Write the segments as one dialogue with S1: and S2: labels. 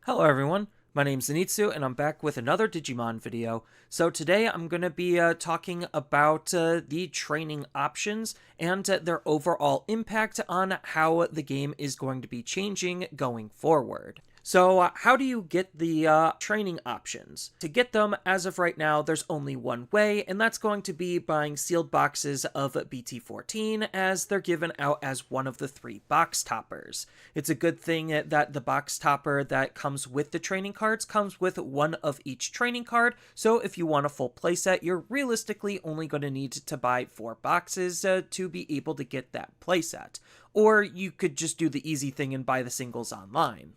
S1: Hello everyone, my name's Zenitsu and I'm back with another Digimon video. So today I'm going to be talking about the training options and their overall impact on how the game is going to be changing going forward. So how do you get the training options? To get them, as of right now, there's only one way, and that's going to be buying sealed boxes of BT14 as they're given out as one of the 3 box toppers. It's a good thing that the box topper that comes with the training cards comes with one of each training card, so if you want a full playset, you're realistically only going to need to buy 4 boxes to be able to get that playset. Or you could just do the easy thing and buy the singles online.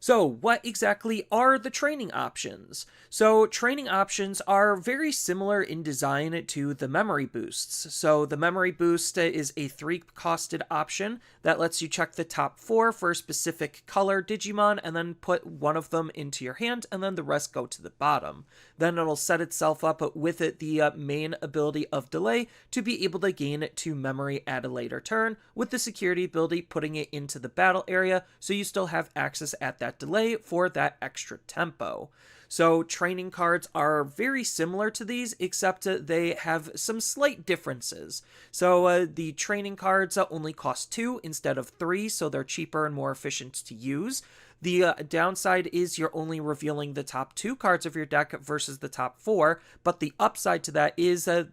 S1: So what exactly are the training options? So training options are very similar in design to the memory boosts. So the memory boost is a 3-costed option that lets you check the top 4 for a specific color Digimon and then put one of them into your hand and then the rest go to the bottom. Then it'll set itself up with the main ability of delay to be able to gain 2 memory at a later turn, with the security ability putting it into the battle area so you still have access at that delay for that extra tempo. So training cards are very similar to these, except they have some slight differences. So the training cards only cost 2 instead of 3, so they're cheaper and more efficient to use. The downside is you're only revealing the top 2 cards of your deck versus the top 4, but the upside to that is the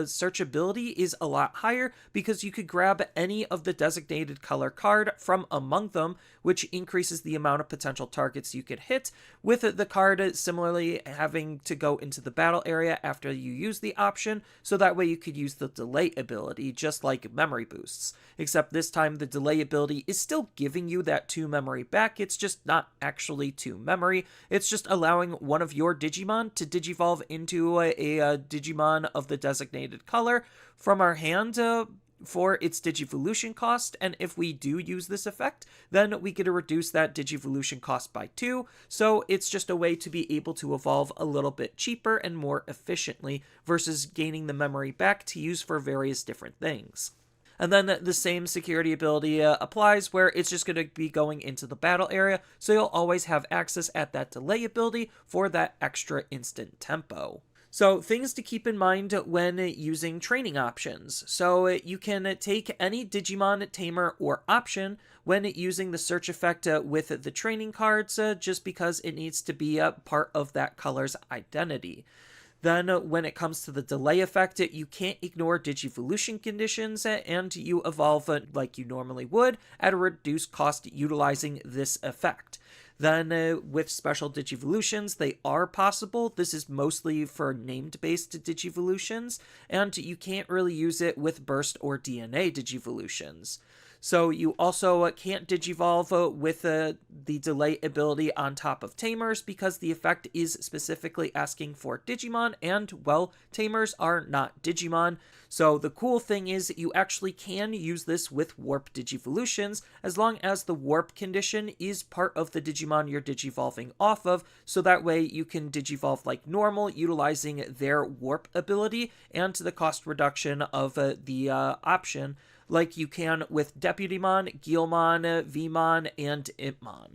S1: searchability is a lot higher because you could grab any of the designated color card from among them, which increases the amount of potential targets you could hit, with the card similarly having to go into the battle area after you use the option, so that way you could use the delay ability, just like memory boosts. Except this time the delay ability is still giving you that 2 memory back, it's just not actually 2 memory, it's just allowing one of your Digimon to digivolve into a Digimon of the designated color from our hand for its Digivolution cost, and if we do use this effect, then we get to reduce that Digivolution cost by 2, so it's just a way to be able to evolve a little bit cheaper and more efficiently versus gaining the memory back to use for various different things. And then the same security ability applies where it's just going to be going into the battle area, so you'll always have access at that delay ability for that extra instant tempo. So things to keep in mind when using training options. So you can take any Digimon tamer or option when using the search effect with the training cards, just because it needs to be a part of that color's identity. Then when it comes to the delay effect, you can't ignore Digivolution conditions, and you evolve like you normally would at a reduced cost utilizing this effect. Then with special Digivolutions, they are possible. This is mostly for named-based Digivolutions, and you can't really use it with burst or DNA Digivolutions. So you also can't digivolve with the delay ability on top of Tamers because the effect is specifically asking for Digimon, and, well, Tamers are not Digimon. So the cool thing is that you actually can use this with Warp Digivolutions as long as the Warp condition is part of the Digimon you're digivolving off of, so that way you can digivolve like normal utilizing their Warp ability and the cost reduction of the option, like you can with Deputymon, Guilmon, Vmon, and Impmon.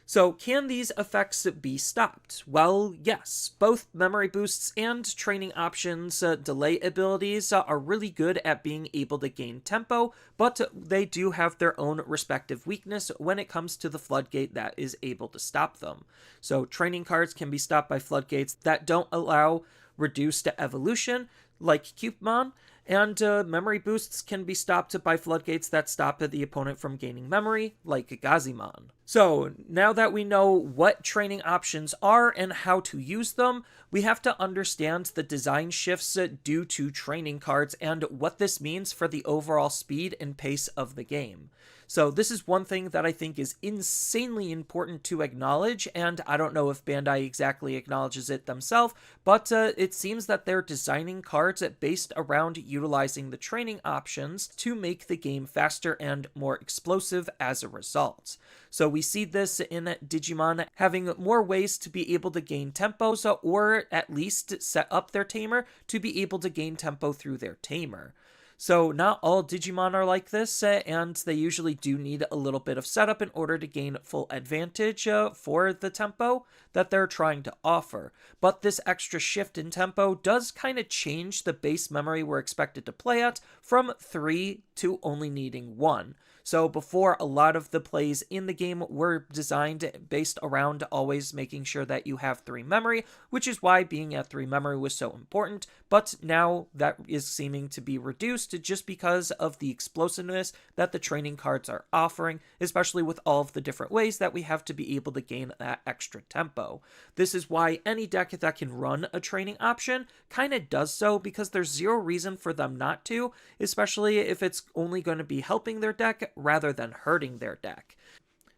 S1: So can these effects be stopped? Well, yes. Both memory boosts and training options delay abilities are really good at being able to gain tempo, but they do have their own respective weakness when it comes to the floodgate that is able to stop them. So training cards can be stopped by floodgates that don't allow reduced evolution, like Cupemon, and memory boosts can be stopped by floodgates that stop the opponent from gaining memory, like Gazimon. So, now that we know what training options are and how to use them, we have to understand the design shifts due to training cards and what this means for the overall speed and pace of the game. So this is one thing that I think is insanely important to acknowledge, and I don't know if Bandai exactly acknowledges it themselves, but it seems that they're designing cards based around utilizing the training options to make the game faster and more explosive as a result. So we see this in Digimon having more ways to be able to gain tempos, or at least set up their tamer to be able to gain tempo through their tamer. So not all Digimon are like this, and they usually do need a little bit of setup in order to gain full advantage for the tempo that they're trying to offer. But this extra shift in tempo does kind of change the base memory we're expected to play at from 3 to only needing 1. So before, a lot of the plays in the game were designed based around always making sure that you have 3 memory, which is why being at 3 memory was so important, but now that is seeming to be reduced just because of the explosiveness that the training cards are offering, especially with all of the different ways that we have to be able to gain that extra tempo. This is why any deck that can run a training option kind of does so, because there's zero reason for them not to, especially if it's only going to be helping their deck rather than hurting their deck.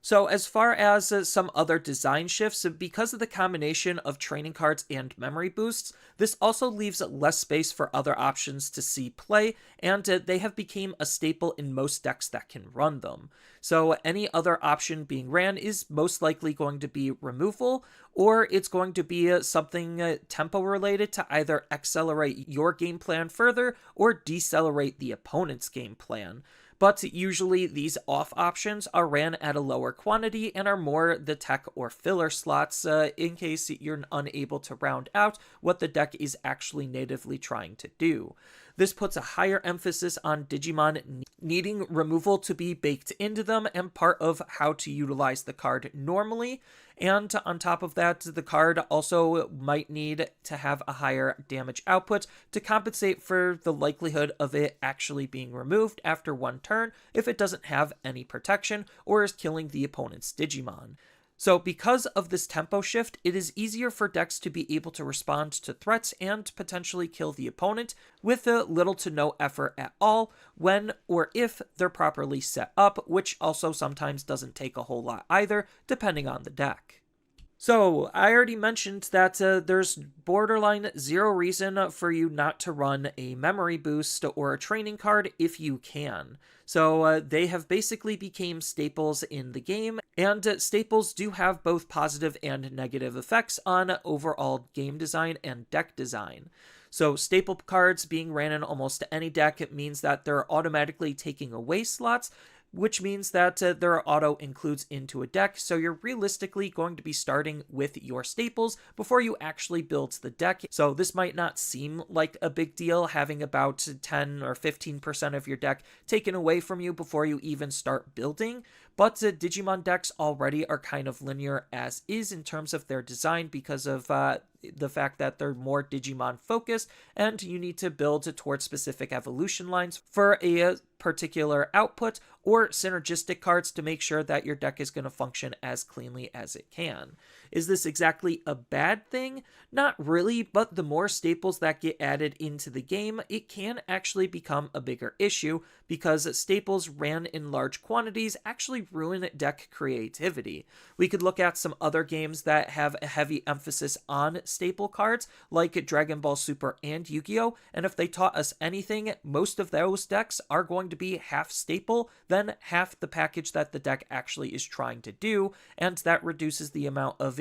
S1: So as far as some other design shifts, because of the combination of training cards and memory boosts, this also leaves less space for other options to see play, and they have become a staple in most decks that can run them. So any other option being ran is most likely going to be removal, or it's going to be something tempo related to either accelerate your game plan further or decelerate the opponent's game plan. But usually these off options are ran at a lower quantity and are more the tech or filler slots in case you're unable to round out what the deck is actually natively trying to do. This puts a higher emphasis on Digimon needing removal to be baked into them and part of how to utilize the card normally. And on top of that, the card also might need to have a higher damage output to compensate for the likelihood of it actually being removed after one turn if it doesn't have any protection or is killing the opponent's Digimon. So because of this tempo shift, it is easier for decks to be able to respond to threats and potentially kill the opponent with little to no effort at all when or if they're properly set up, which also sometimes doesn't take a whole lot either, depending on the deck. So, I already mentioned that there's borderline zero reason for you not to run a memory boost or a training card if you can. So, they have basically become staples in the game, and staples do have both positive and negative effects on overall game design and deck design. So staple cards being ran in almost any deck means that they're automatically taking away slots, which means that their auto includes into a deck, so you're realistically going to be starting with your staples before you actually build the deck. So this might not seem like a big deal, having about 10 or 15% of your deck taken away from you before you even start building, but Digimon decks already are kind of linear as is in terms of their design because of the fact that they're more Digimon focused, and you need to build towards specific evolution lines for a particular output or synergistic cards to make sure that your deck is going to function as cleanly as it can. Is this exactly a bad thing? Not really, but the more staples that get added into the game, it can actually become a bigger issue because staples ran in large quantities actually ruin deck creativity. We could look at some other games that have a heavy emphasis on staple cards, like Dragon Ball Super and Yu-Gi-Oh! And if they taught us anything, most of those decks are going to be half staple, then half the package that the deck actually is trying to do, and that reduces the amount of,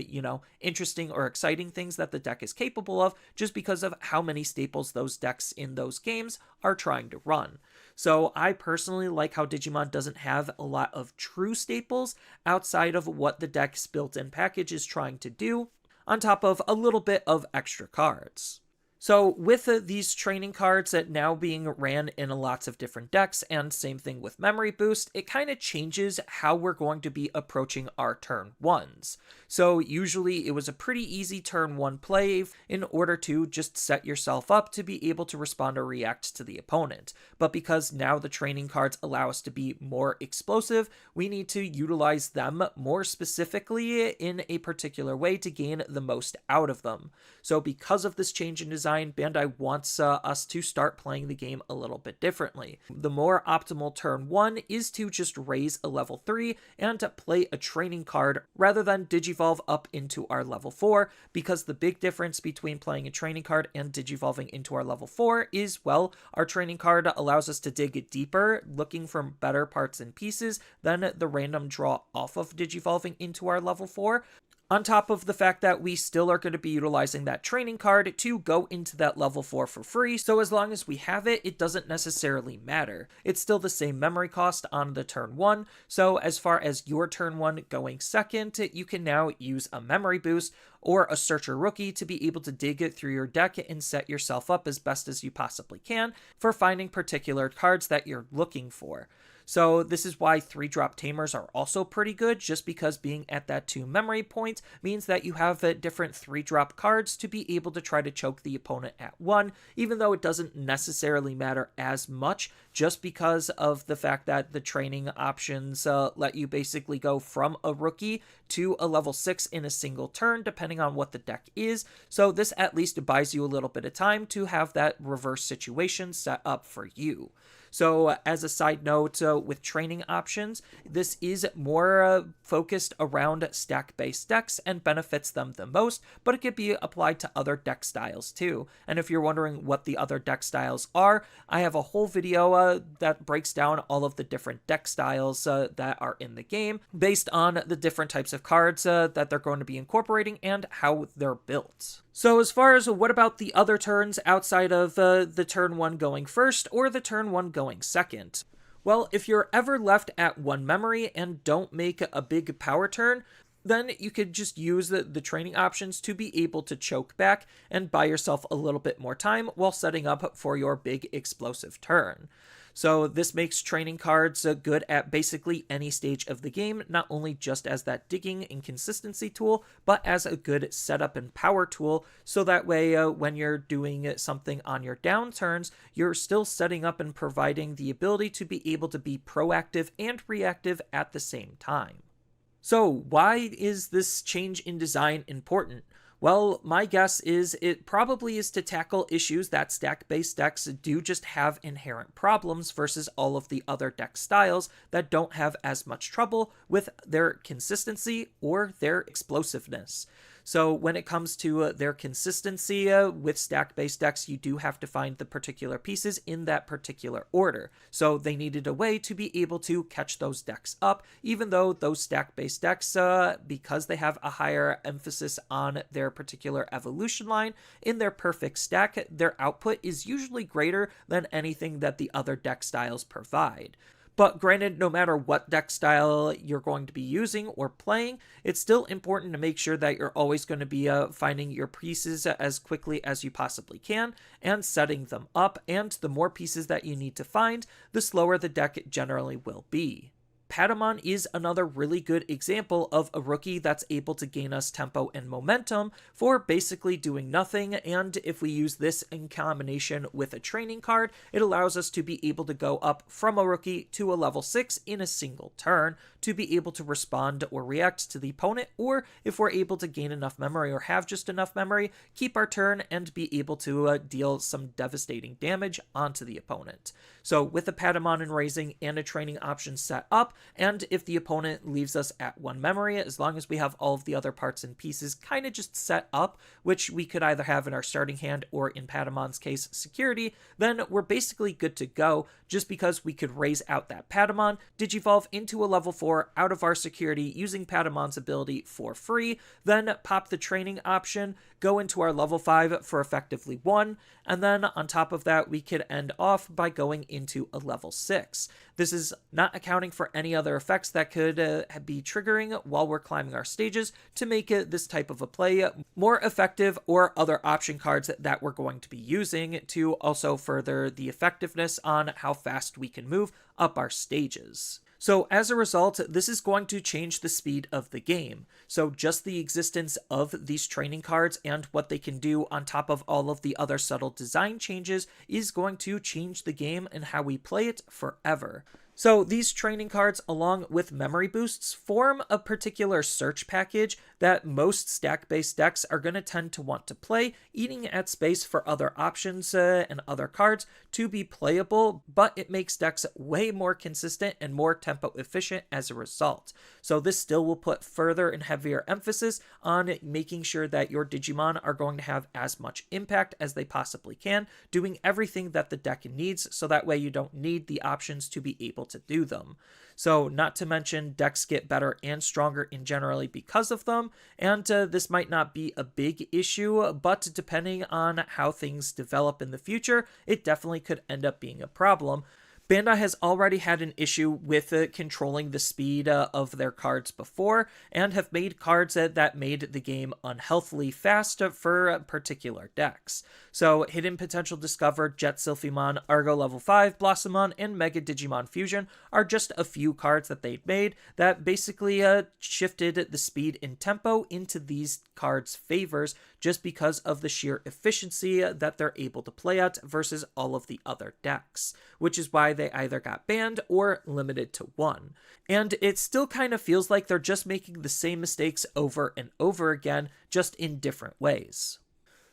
S1: interesting or exciting things that the deck is capable of just because of how many staples those decks in those games are trying to run. So I personally like how Digimon doesn't have a lot of true staples outside of what the deck's built-in package is trying to do, on top of a little bit of extra cards. So with these training cards that now being ran in lots of different decks, and same thing with Memory Boost, it kind of changes how we're going to be approaching our turn ones. So usually it was a pretty easy turn one play in order to just set yourself up to be able to respond or react to the opponent. But because now the training cards allow us to be more explosive, we need to utilize them more specifically in a particular way to gain the most out of them. So because of this change in design, Bandai wants us to start playing the game a little bit differently. The more optimal turn one is to just raise a level 3 and to play a training card rather than digivolve up into our level 4, because the big difference between playing a training card and digivolving into our level 4 is, well, our training card allows us to dig deeper, looking for better parts and pieces than the random draw off of digivolving into our level 4. On top of the fact that we still are going to be utilizing that training card to go into that level 4 for free, so as long as we have it, it doesn't necessarily matter. It's still the same memory cost on the turn 1, so as far as your turn 1 going second, you can now use a memory boost or a searcher rookie to be able to dig it through your deck and set yourself up as best as you possibly can for finding particular cards that you're looking for. So this is why 3-drop tamers are also pretty good, just because being at that 2 memory point means that you have different 3-drop cards to be able to try to choke the opponent at 1, even though it doesn't necessarily matter as much, just because of the fact that the training options let you basically go from a rookie to a level 6 in a single turn, depending on what the deck is. So this at least buys you a little bit of time to have that reverse situation set up for you. So as a side note, with training options, this is more focused around stack-based decks and benefits them the most, but it could be applied to other deck styles too. And if you're wondering what the other deck styles are, I have a whole video that breaks down all of the different deck styles that are in the game based on the different types of cards that they're going to be incorporating and how they're built. So as far as what about the other turns outside of the turn 1 going first or the turn 1 going second? Well, if you're ever left at 1 memory and don't make a big power turn, then you could just use the training options to be able to choke back and buy yourself a little bit more time while setting up for your big explosive turn. So this makes training cards good at basically any stage of the game, not only just as that digging and consistency tool, but as a good setup and power tool, so that way when you're doing something on your down turns, you're still setting up and providing the ability to be able to be proactive and reactive at the same time. So why is this change in design important? Well, my guess is it probably is to tackle issues that stack-based decks do just have inherent problems versus all of the other deck styles that don't have as much trouble with their consistency or their explosiveness. So when it comes to their consistency with stack-based decks, you do have to find the particular pieces in that particular order. So they needed a way to be able to catch those decks up, even though those stack-based decks, because they have a higher emphasis on their particular evolution line, in their perfect stack, their output is usually greater than anything that the other deck styles provide. But granted, no matter what deck style you're going to be using or playing, it's still important to make sure that you're always going to be finding your pieces as quickly as you possibly can and setting them up, and the more pieces that you need to find, the slower the deck generally will be. Patamon is another really good example of a rookie that's able to gain us tempo and momentum for basically doing nothing, and if we use this in combination with a training card, it allows us to be able to go up from a rookie to a level 6 in a single turn to be able to respond or react to the opponent, or if we're able to gain enough memory or have just enough memory, keep our turn and be able to deal some devastating damage onto the opponent. So with a Patamon and Raising and a training option set up, and if the opponent leaves us at 1 memory, as long as we have all of the other parts and pieces kind of just set up, which we could either have in our starting hand or in Patamon's case, security, then we're basically good to go, just because we could raise out that Patamon, Digivolve into a level 4 out of our security using Patamon's ability for free, then pop the training option, go into our level 5 for effectively 1, and then on top of that we could end off by going into a level 6. This is not accounting for any other effects that could be triggering while we're climbing our stages to make this type of a play more effective, or other option cards that we're going to be using to also further the effectiveness on how fast we can move up our stages. So as a result, this is going to change the speed of the game. So just the existence of these training cards and what they can do on top of all of the other subtle design changes is going to change the game and how we play it forever. So these training cards, along with memory boosts, form a particular search package that most stack-based decks are going to tend to want to play, eating at space for other options and other cards to be playable, but it makes decks way more consistent and more tempo efficient as a result. So this still will put further and heavier emphasis on making sure that your Digimon are going to have as much impact as they possibly can, doing everything that the deck needs, so that way you don't need the options to be able able to do them. So not to mention decks get better and stronger in generally because of them, and this might not be a big issue, but depending on how things develop in the future, it definitely could end up being a problem. Bandai has already had an issue with controlling the speed of their cards before, and have made cards that made the game unhealthily fast for particular decks. So Hidden Potential Discovered, Jet Sylphimon, Argo Level 5, Blossomon, and Mega Digimon Fusion are just a few cards that they'd made that basically shifted the speed and tempo into these cards' favors just because of the sheer efficiency that they're able to play at versus all of the other decks, which is why they either got banned or limited to one. And it still kind of feels like they're just making the same mistakes over and over again, just in different ways.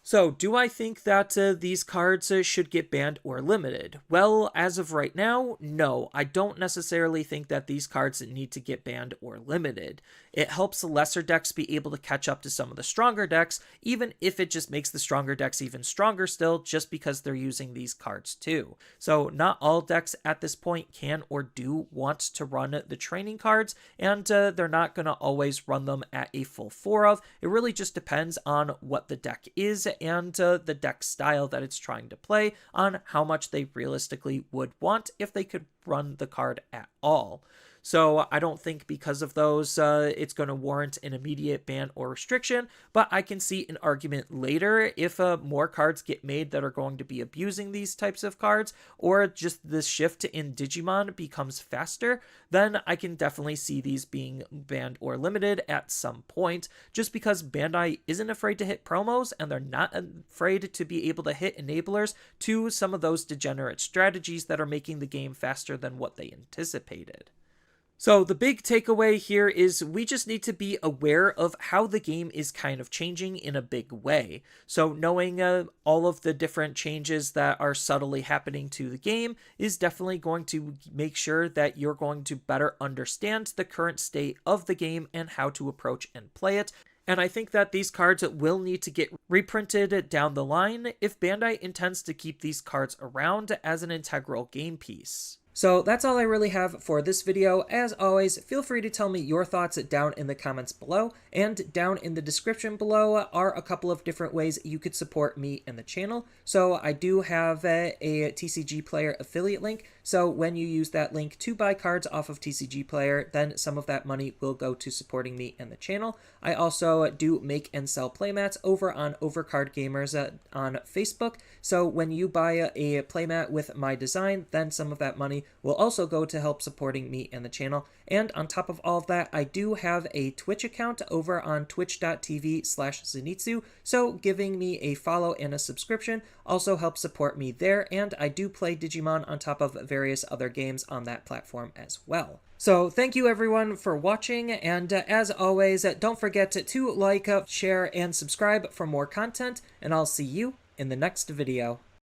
S1: So, do I think that these cards should get banned or limited? Well, as of right now, no. I don't necessarily think that these cards need to get banned or limited. It helps lesser decks be able to catch up to some of the stronger decks, even if it just makes the stronger decks even stronger still, just because they're using these cards too. So, not all decks at this point can or do want to run the training cards, and they're not going to always run them at a full 4 of. It really just depends on what the deck is and the deck style that it's trying to play, on how much they realistically would want if they could run the card at all. So I don't think because of those it's going to warrant an immediate ban or restriction, but I can see an argument later if more cards get made that are going to be abusing these types of cards, or just the shift in Digimon becomes faster, then I can definitely see these being banned or limited at some point, just because Bandai isn't afraid to hit promos, and they're not afraid to be able to hit enablers to some of those degenerate strategies that are making the game faster than what they anticipated. So the big takeaway here is we just need to be aware of how the game is kind of changing in a big way. So knowing all of the different changes that are subtly happening to the game is definitely going to make sure that you're going to better understand the current state of the game and how to approach and play it. And I think that these cards will need to get reprinted down the line if Bandai intends to keep these cards around as an integral game piece. So that's all I really have for this video. As always, feel free to tell me your thoughts down in the comments below, and down in the description below are a couple of different ways you could support me and the channel. So I do have a TCG Player affiliate link, so when you use that link to buy cards off of TCG Player, then some of that money will go to supporting me and the channel. I also do make and sell playmats over on Overcard Gamers on Facebook, so when you buy a playmat with my design, then some of that money will also go to help supporting me and the channel. And on top of all of that, I do have a Twitch account over on twitch.tv/Zenitsu, so giving me a follow and a subscription also helps support me there, and I do play Digimon on top of various other games on that platform as well. So thank you everyone for watching, and as always, don't forget to like, share, and subscribe for more content, and I'll see you in the next video.